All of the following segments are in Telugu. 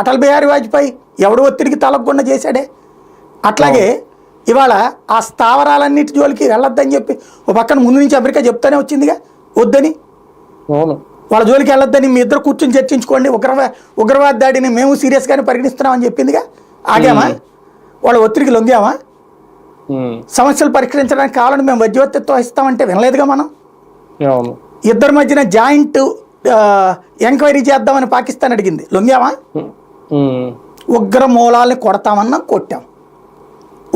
అటల్ బిహారీ వాజ్పేయి ఎవడు ఒత్తిడికి తలగకుండా చేశాడే. అట్లాగే ఇవాళ ఆ స్థావరాలన్నిటి జోలికి వెళ్ళొద్దని చెప్పి ఒక పక్కన ముందు నుంచి అమెరికా చెప్తానే వచ్చిందిగా వద్దని, వాళ్ళ జోలికి వెళ్ళొద్దని, మీ ఇద్దరు కూర్చొని చర్చించుకోండి, ఉగ్రవాద దాడిని మేము సీరియస్గానే పరిగణిస్తున్నామని చెప్పిందిగా. ఆగామా? వాళ్ళ ఒత్తిడికి లొంగామా? సమస్యలు పరిష్కరించడానికి కావాలని మేము మధ్యవర్తిత్వం ఇస్తామంటే వినలేదుగా మనం. ఇద్దరి మధ్యన జాయింట్ ఎంక్వైరీ చేద్దామని పాకిస్తాన్ అడిగింది, లొంగామా? ఉగ్ర మూలాలని కొడతామన్నాం, కొట్టాం.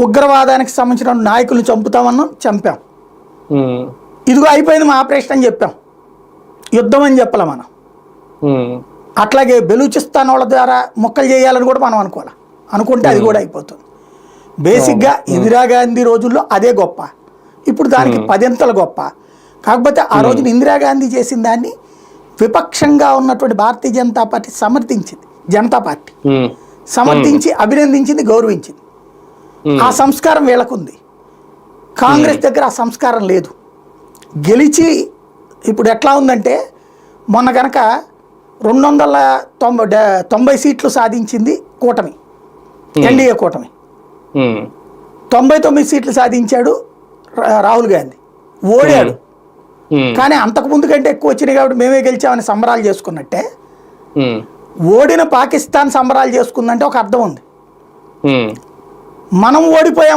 ఉగ్రవాదానికి సంబంధించిన నాయకులను చంపుతామన్నాం, చంపాం. ఇదిగో అయిపోయింది మా ఆపరేషన్ అని చెప్పాం, యుద్ధం అని చెప్పాల మనం. అట్లాగే బెలూచిస్తాన్ వాళ్ళ ద్వారా మొక్కలు చేయాలని కూడా మనం అనుకుంటే అది కూడా అయిపోతుంది. బేసిక్గా ఇందిరాగాంధీ రోజుల్లో అదే గొప్ప, ఇప్పుడు దానికి 10 గొప్ప. కాకపోతే ఆ రోజున ఇందిరాగాంధీ చేసిన దాన్ని విపక్షంగా ఉన్నటువంటి భారతీయ జనతా పార్టీ సమర్థించింది, జనతా పార్టీ సమర్థించి అభినందించింది, గౌరవించింది. ఆ సంస్కారం వీళ్ళకుంది. కాంగ్రెస్ దగ్గర ఆ సంస్కారం లేదు. గెలిచి ఇప్పుడు ఎట్లా ఉందంటే, మొన్న కనుక 290 సీట్లు సాధించింది కూటమి, ఎన్డీఏ కూటమి. 99 సీట్లు సాధించాడు రాహుల్ గాంధీ, ఓడాడు. కానీ అంతకుముందు కంటే ఎక్కువ వచ్చినాయి కాబట్టి మేమే గెలిచామని సంబరాలు చేసుకున్నట్టే ఓడిన పాకిస్తాన్ సంబరాలు చేసుకుందంటే ఒక అర్థం ఉంది. మనం ఓడిపోయాం